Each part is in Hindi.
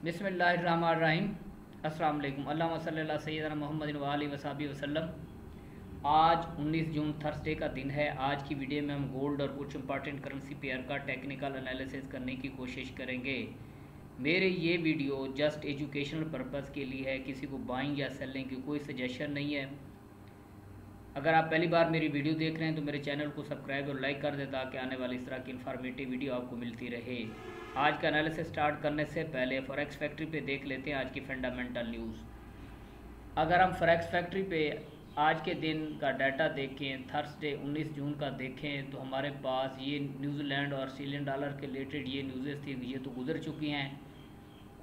बिस्मिल्लाहिर्रहमानिर्रहीम। अस्सलाम वालेकुम। अल्लाहुम्मा सल्ली अला सय्यिदना मुहम्मदिन व आलिहि वसहबिहि वसल्लम। आज 19 जून थर्सडे का दिन है। आज की वीडियो में हम गोल्ड और कुछ इंपॉर्टेंट करेंसी पेयर का टेक्निकल एनालिसिस करने की कोशिश करेंगे। मेरे ये वीडियो जस्ट एजुकेशनल पर्पज़ के लिए है, किसी को बाइंग या सेलिंग की कोई सजेशन नहीं है। अगर आप पहली बार मेरी वीडियो देख रहे हैं तो मेरे चैनल को सब्सक्राइब और लाइक कर दें ताकि आने वाली इस तरह की इन्फॉर्मेटिव वीडियो आपको मिलती रहे। आज का एनालिसिस स्टार्ट करने से पहले फॉरेक्स फैक्ट्री पे देख लेते हैं आज की फंडामेंटल न्यूज़। अगर हम फॉरेक्स फैक्ट्री पे आज के दिन का डाटा देखें, थर्सडे 19 जून का देखें, तो हमारे पास ये न्यूजीलैंड और ऑस्ट्रेलियन डॉलर के रिलेटेड ये न्यूज़ेस थी, ये तो गुजर चुकी हैं।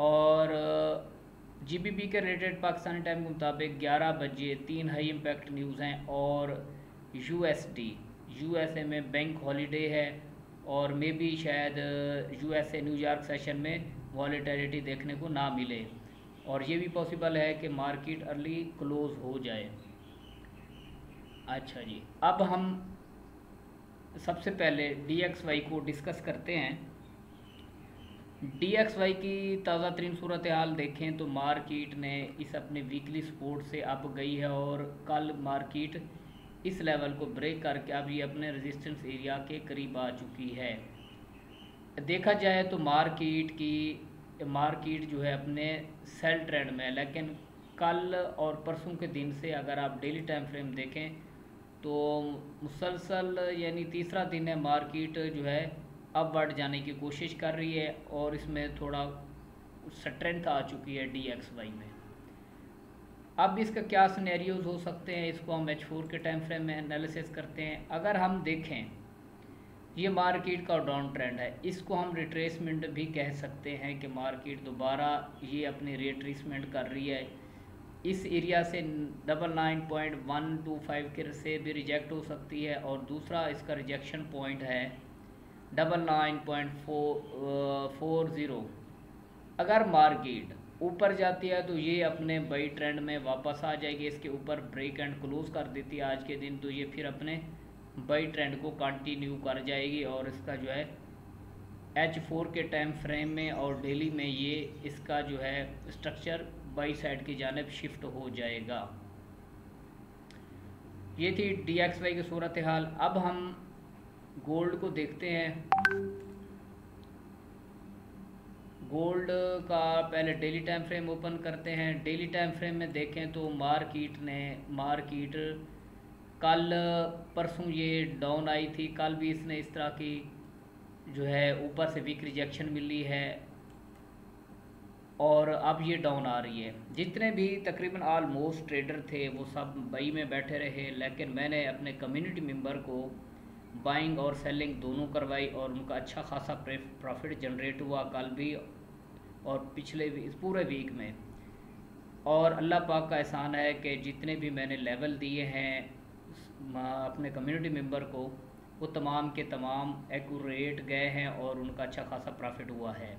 और जीबीपी के रिलेटेड पाकिस्तानी टाइम के मुताबिक 11 बजे 3 हाई इम्पैक्ट न्यूज़ हैं। और यूएसए में बैंक हॉलीडे है और मे भी शायद यूएसए न्यूयॉर्क सेशन में वॉलेटिलिटी देखने को ना मिले, और ये भी पॉसिबल है कि मार्केट अर्ली क्लोज हो जाए। अच्छा जी, अब हम सबसे पहले DXY को डिस्कस करते हैं। DXY की ताज़ा तरीन सूरत हाल देखें तो मार्केट ने इस अपने वीकली सपोर्ट से अप गई है और कल मार्केट इस लेवल को ब्रेक करके अब ये अपने रेजिस्टेंस एरिया के करीब आ चुकी है। देखा जाए तो मार्केट जो है अपने सेल ट्रेंड में है, लेकिन कल और परसों के दिन से अगर आप डेली टाइम फ्रेम देखें तो मुसलसल यानी तीसरा दिन है, मार्केट जो है अब बढ़ जाने की कोशिश कर रही है और इसमें थोड़ा स्ट्रेंथ आ चुकी है DXY में। अब इसका क्या सिनेरियोज हो सकते हैं, इसको हम H4 के टाइम फ्रेम में एनालिसिस करते हैं। अगर हम देखें ये मार्केट का डाउन ट्रेंड है, इसको हम रिट्रेसमेंट भी कह सकते हैं कि मार्केट दोबारा ये अपनी रिट्रेसमेंट कर रही है। इस एरिया से 99.125 के से भी रिजेक्ट हो सकती है, और दूसरा इसका रिजेक्शन पॉइंट है 99.40। अगर मार्केट ऊपर जाती है तो ये अपने बाई ट्रेंड में वापस आ जाएगी, इसके ऊपर ब्रेक एंड क्लोज कर देती है आज के दिन, तो ये फिर अपने बाई ट्रेंड को कंटिन्यू कर जाएगी और इसका जो है H4 के टाइम फ्रेम में और डेली में ये इसका जो है स्ट्रक्चर बाई साइड की जानिब शिफ्ट हो जाएगा। ये थी DXY की सूरत हाल। अब हम गोल्ड को देखते हैं। गोल्ड का पहले डेली टाइम फ्रेम ओपन करते हैं। डेली टाइम फ्रेम में देखें तो मार्केट कल परसों ये डाउन आई थी, कल भी इसने इस तरह की जो है ऊपर से वीक रिजेक्शन मिली है और अब ये डाउन आ रही है। जितने भी तकरीबन ऑलमोस्ट ट्रेडर थे वो सब बाई में बैठे रहे, लेकिन मैंने अपने कम्युनिटी मेंबर को बाइंग और सेलिंग दोनों करवाई और उनका अच्छा खासा प्रॉफिट जनरेट हुआ कल भी और पिछले भी इस पूरे वीक में। और अल्लाह पाक का एहसान है कि जितने भी मैंने लेवल दिए हैं अपने कम्युनिटी मेंबर को, वो तमाम के तमाम एक्यूरेट गए हैं और उनका अच्छा खासा प्रॉफिट हुआ है।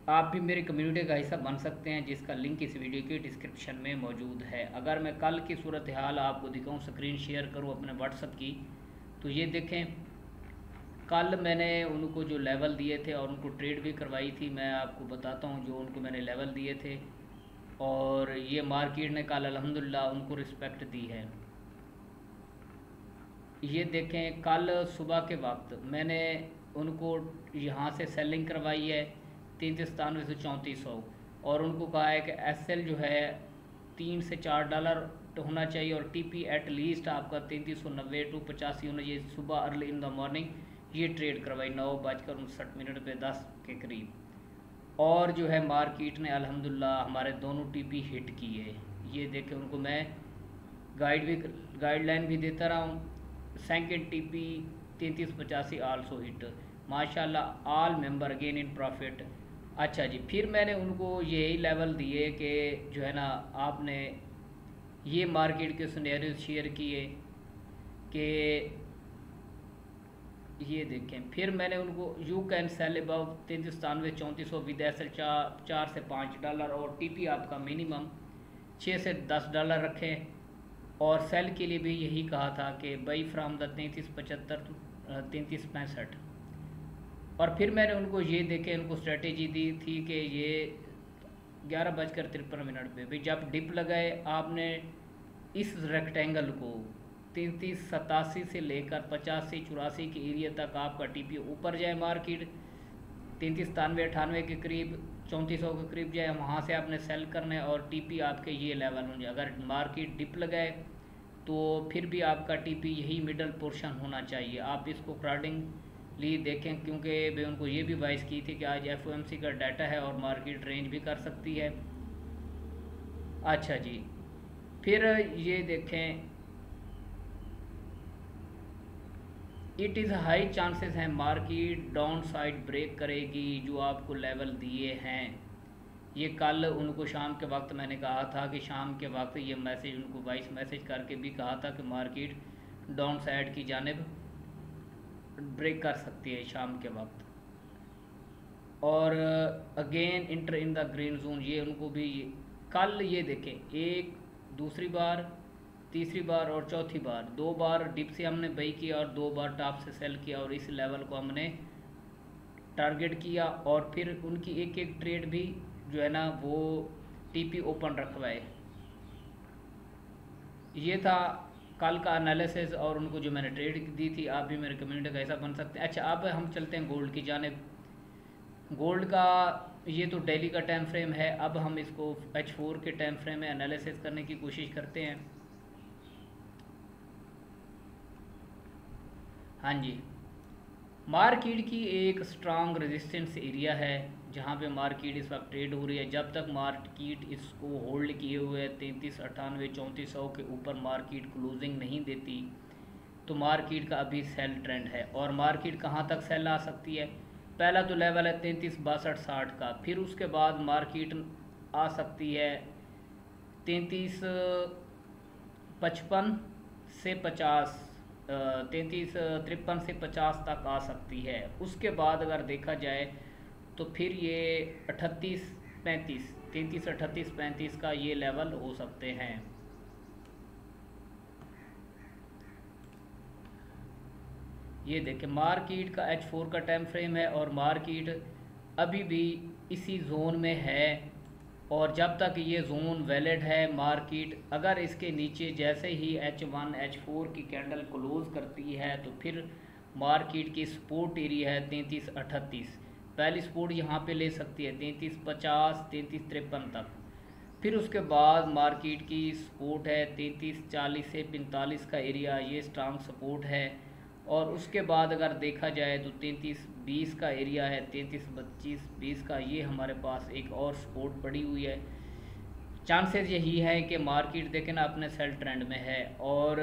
आप भी मेरी कम्युनिटी का हिस्सा बन सकते हैं, जिसका लिंक इस वीडियो के डिस्क्रिप्शन में मौजूद है। अगर मैं कल की सूरत हाल आपको दिखाऊं, स्क्रीन शेयर करूं अपने व्हाट्सएप की, तो ये देखें कल मैंने उनको जो लेवल दिए थे और उनको ट्रेड भी करवाई थी। मैं आपको बताता हूँ जो उनको मैंने लेवल दिए थे, और ये मार्केट ने कल अल्हम्दुलिल्लाह उनको रिस्पेक्ट दी है। ये देखें कल सुबह के वक्त मैंने उनको यहाँ से सेलिंग करवाई है 397 से 3400, और उनको कहा है कि SL जो है $3 से $4 होना चाहिए और TP एट लीस्ट आपका 3390 टू 85 होना चाहिए। सुबह अर्ली इन द मॉर्निंग ये ट्रेड करवाई 9:59 पे 10 के करीब, और जो है मार्केट ने अल्हम्दुलिल्लाह हमारे दोनों TP हिट किए। ये देखें उनको मैं गाइडलाइन भी देता रहा हूँ। सेकंड TP 3385 आल्सो हिट, माशाल्लाह all member again in profit. अच्छा जी, फिर मैंने उनको यही लेवल दिए कि जो है ना आपने ये मार्केट के सिनेरियो शेयर किए कि ये देखें। फिर मैंने उनको you can sell above 397 3400 with SL 4 से $5 और TP आपका मिनिमम 6 से $10 रखें, और सेल के लिए भी यही कहा था कि बाई फ्राम द 3375 3365। और फिर मैंने उनको ये देखे, उनको स्ट्रेटेजी दी थी कि ये 11:53 पे भी जब डिप लगाए आपने इस रेक्टेंगल को 3387 से लेकर 8584 के एरिया तक आपका टीपी ऊपर जाए, मार्केट 3397-98 के करीब 3400 के करीब जाए, वहाँ से आपने सेल करना है और टीपी आपके ये लेवल हो जाए। अगर मार्केट डिप लगाए तो फिर भी आपका टीपी यही मिडल पोर्शन होना चाहिए। आप इसको अकॉर्डिंगली देखें, क्योंकि मैं उनको ये भी वाइस की थी कि आज एफओएमसी का डाटा है और मार्केट रेंज भी कर सकती है। अच्छा जी, फिर ये देखें, इट इज़ हाई चांसेस हैं मार्केट डाउन साइड ब्रेक करेगी जो आपको लेवल दिए हैं। ये कल उनको शाम के वक्त मैंने कहा था कि शाम के वक्त ये मैसेज उनको वॉइस मैसेज करके भी कहा था कि मार्केट डाउन साइड की जानिब ब्रेक कर सकती है शाम के वक्त। और again inter in the green zone, ये उनको भी कल ये देखें, एक दूसरी बार, तीसरी बार और चौथी बार, 2 बार डिप से हमने बाई किया और 2 बार टॉप से सेल किया और इस लेवल को हमने टारगेट किया और फिर उनकी एक एक ट्रेड भी जो है ना वो टीपी ओपन रखवाए। ये था कल का एनालिसिस और उनको जो मैंने ट्रेड दी थी। आप भी मेरे कम्युनिटी का ऐसा बन सकते हैं। अच्छा, अब हम चलते हैं गोल्ड की जानिब। गोल्ड का ये तो डेली का टाइम फ्रेम है, अब हम इसको H4 के टाइम फ्रेम में एनालिसिस करने की कोशिश करते हैं। हाँ जी, मार्केट की एक स्ट्रांग रेजिस्टेंस एरिया है जहाँ पे मार्केट इस वक्त ट्रेड हो रही है। जब तक मार्केट इसको होल्ड किए हुए 3398-3400 के ऊपर मार्केट क्लोजिंग नहीं देती तो मार्केट का अभी सेल ट्रेंड है। और मार्केट कहाँ तक सेल आ सकती है? पहला तो लेवल है 336260 का, फिर उसके बाद मार्केट आ सकती है 3353 से 50, 3353 से 50 तक आ सकती है। उसके बाद अगर देखा जाए तो फिर ये 3335 का ये लेवल हो सकते हैं। ये देखें, मार्केट का H4 का टाइम फ्रेम है और मार्केट अभी भी इसी जोन में है और जब तक ये जोन वैलिड है मार्केट अगर इसके नीचे जैसे ही H1 H4 की कैंडल क्लोज करती है तो फिर मार्केट की सपोर्ट एरिया है 3338। पहली सपोर्ट यहाँ पे ले सकती है 3350 3353 तक। फिर उसके बाद मार्केट की सपोर्ट है 3340 से 45 का एरिया, ये स्ट्रांग सपोर्ट है। और उसके बाद अगर देखा जाए तो 3320 का एरिया है, 3325-20 का, ये हमारे पास एक और सपोर्ट पड़ी हुई है। चांसेस यही है कि मार्केट देखें ना अपने सेल ट्रेंड में है और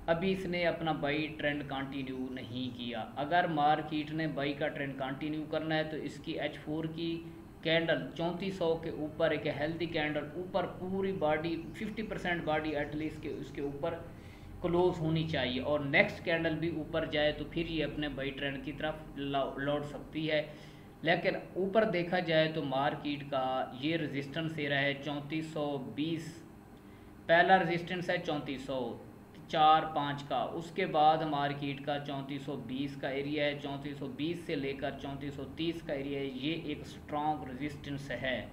अभी इसने अपना बाई ट्रेंड कंटिन्यू नहीं किया। अगर मार्केट ने बाई का ट्रेंड कंटिन्यू करना है तो इसकी H4 की कैंडल 3400 के ऊपर एक हेल्दी कैंडल ऊपर पूरी बॉडी 50% बॉडी एटलीस्ट के उसके ऊपर क्लोज होनी चाहिए और नेक्स्ट कैंडल भी ऊपर जाए तो फिर ये अपने बाई ट्रेंड की तरफ लौट सकती है। लेकिन ऊपर देखा जाए तो मार्केट का ये रेजिस्टेंस एरिया है 3420, पहला रेजिस्टेंस है 3404-5 का। उसके बाद मार्केट का 3420 का एरिया है, 3420 से लेकर 3430 का एरिया है, ये एक स्ट्रॉन्ग रेजिस्टेंस है।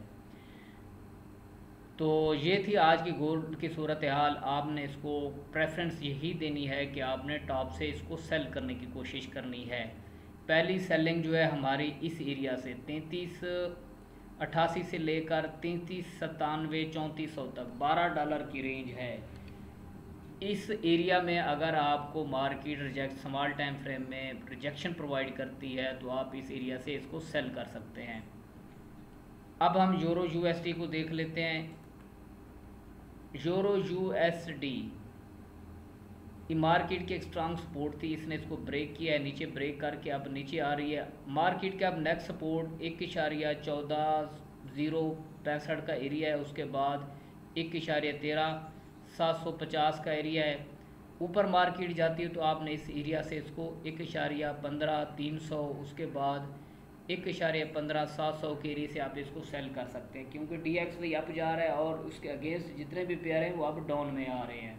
तो ये थी आज की गोल्ड की सूरत हाल। आपने इसको प्रेफरेंस यही देनी है कि आपने टॉप से इसको सेल करने की कोशिश करनी है। पहली सेलिंग जो है हमारी इस एरिया से 3388 से लेकर 3397-3400 तक $12 की रेंज है। इस एरिया में अगर आपको market reject small time frame में रिजेक्शन प्रोवाइड करती है तो आप इस एरिया से इसको सेल कर सकते हैं। अब हम यूरो USD को देख लेते हैं। यूरो USD मार्केट की एक स्ट्रांग सपोर्ट थी, इसने इसको ब्रेक किया है, नीचे ब्रेक करके अब नीचे आ रही है। मार्केट का अब नेक्स्ट सपोर्ट 1.1465 का एरिया है, उसके बाद 1.13750 का एरिया है। ऊपर मार्केट जाती है तो आपने इस एरिया से इसको 1.15300, उसके बाद 1.15700 के एरिया से आप इसको सेल कर सकते हैं क्योंकि DXY अप जा रहा है और उसके अगेंस्ट जितने भी पेयर हैं वो अब डाउन में आ रहे हैं।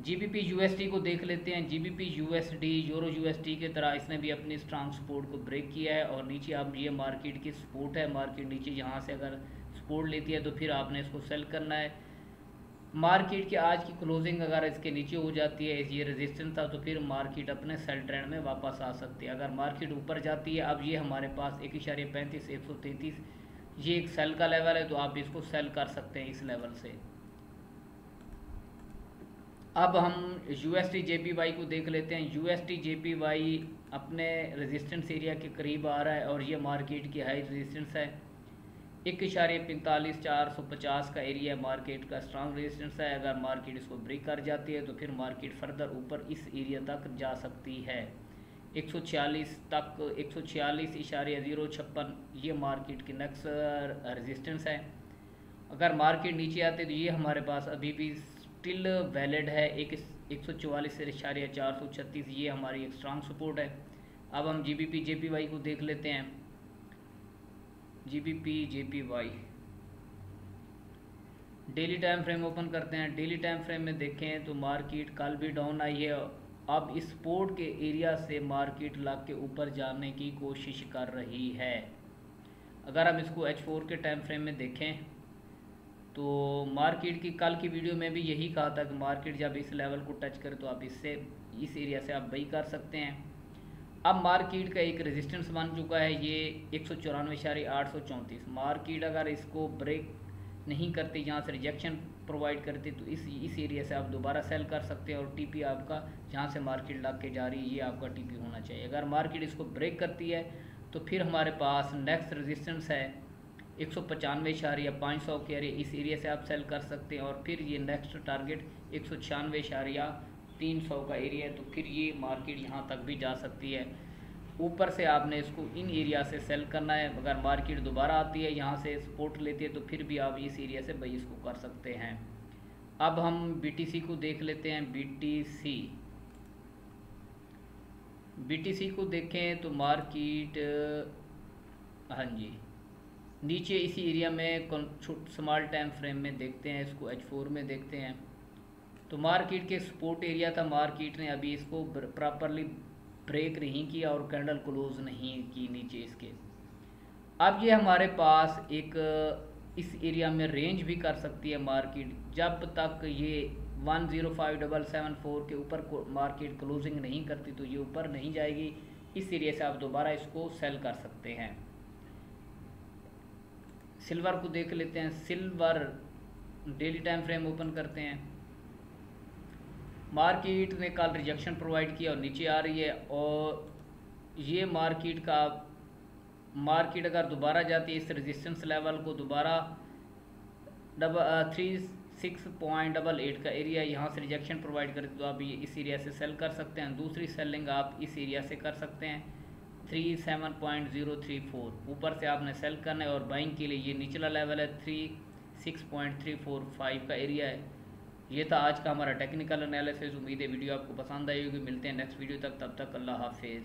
जीबीपी यूएसडी को देख लेते हैं। जीबीपी यूएसडी यूरो यूएसडी की तरह इसने भी अपनी स्ट्रांग सपोर्ट को ब्रेक किया है और नीचे अब ये मार्केट की सपोर्ट है। मार्केट नीचे यहाँ से अगर सपोर्ट लेती है तो फिर आपने इसको सेल करना है। मार्केट की आज की क्लोजिंग अगर इसके नीचे हो जाती है, ये रेजिस्टेंस था, तो फिर मार्केट अपने सेल ट्रेंड में वापस आ सकती है। अगर मार्केट ऊपर जाती है, अब ये हमारे पास 1.35 133 ये एक सेल का लेवल है, तो आप इसको सेल कर सकते हैं इस लेवल से। अब हम यूएसडी जेपीवाई को देख लेते हैं। यूएसडी जेपीवाई अपने रेजिस्टेंस एरिया के करीब आ रहा है और ये मार्केट की हाई रेजिस्टेंस है। 1.45 का एरिया मार्केट का स्ट्रांग रेजिस्टेंस है। अगर मार्केट इसको ब्रेक कर जाती है तो फिर मार्केट फर्दर ऊपर इस एरिया तक जा सकती है 146 तक। 146.056 ये मार्केट की नेक्स्ट रेजिस्टेंस है। अगर मार्केट नीचे आते तो ये हमारे पास अभी भी स्टिल वैलिड है 144.436 ये हमारी एक स्ट्रांग सपोर्ट है। अब हम जीबीपी जेपीवाई को देख लेते हैं। GBP JPY daily time frame open करते हैं। डेली टाइम फ्रेम में देखें तो मार्केट कल भी डाउन आई है। अब इस सपोर्ट के एरिया से मार्केट लाख के ऊपर जाने की कोशिश कर रही है। अगर हम इसको H4 के टाइम फ्रेम में देखें तो मार्केट की कल की वीडियो में भी यही कहा था कि मार्केट जब इस लेवल को टच करे तो आप इस एरिया से आप बाई कर सकते हैं। अब मार्केट का एक रेजिस्टेंस बन चुका है ये 194.834। मार्केट अगर इसको ब्रेक नहीं करती, यहाँ से रिजेक्शन प्रोवाइड करती, तो इस एरिया से आप दोबारा सेल कर सकते हैं और टीपी आपका जहाँ से मार्केट लग के जा रही है ये आपका टीपी होना चाहिए। अगर मार्केट इसको ब्रेक करती है तो फिर हमारे पास नेक्स्ट रेजिस्टेंस है 195.500 के एरिया, इस एरिया से आप सेल कर सकते हैं और फिर ये नेक्स्ट टारगेट 196.300 का एरिया है, तो फिर ये मार्केट यहाँ तक भी जा सकती है। ऊपर से आपने इसको इन एरिया से सेल करना है। अगर मार्केट दोबारा आती है यहाँ से सपोर्ट लेती है तो फिर भी आप इस एरिया से बाई इसको कर सकते हैं। अब हम बीटीसी को देख लेते हैं। बीटीसी को देखें तो मार्केट हाँ जी नीचे इसी एरिया में स्मॉल टाइम फ्रेम में देखते हैं, इसको H4 में देखते हैं तो मार्केट के सपोर्ट एरिया था। मार्केट ने अभी इसको प्रॉपरली ब्रेक नहीं किया और कैंडल क्लोज नहीं की नीचे इसके। अब ये हमारे पास एक इस एरिया में रेंज भी कर सकती है मार्केट, जब तक ये 105,774 के ऊपर मार्केट क्लोजिंग नहीं करती तो ये ऊपर नहीं जाएगी। इस एरिया से आप दोबारा इसको सेल कर सकते हैं। सिल्वर को देख लेते हैं। Silver daily time frame open करते हैं। मार्केट ने कल रिजेक्शन प्रोवाइड किया और नीचे आ रही है और ये मार्केट अगर दोबारा जाती है इस रेजिस्टेंस लेवल को दोबारा 36.88 का एरिया यहाँ से रिजेक्शन प्रोवाइड करती तो आप ये इस एरिया से सेल कर सकते हैं। दूसरी सेलिंग आप इस एरिया से कर सकते हैं 37.034। ऊपर से आपने सेल करना है और बाइंग के लिए ये निचला लेवल है 36.345 का एरिया है। ये था आज का हमारा टेक्निकल एनालिसिस। उम्मीद है वीडियो आपको पसंद आई होगी। मिलते हैं नेक्स्ट वीडियो तक, तब तक अल्लाह हाफिज़।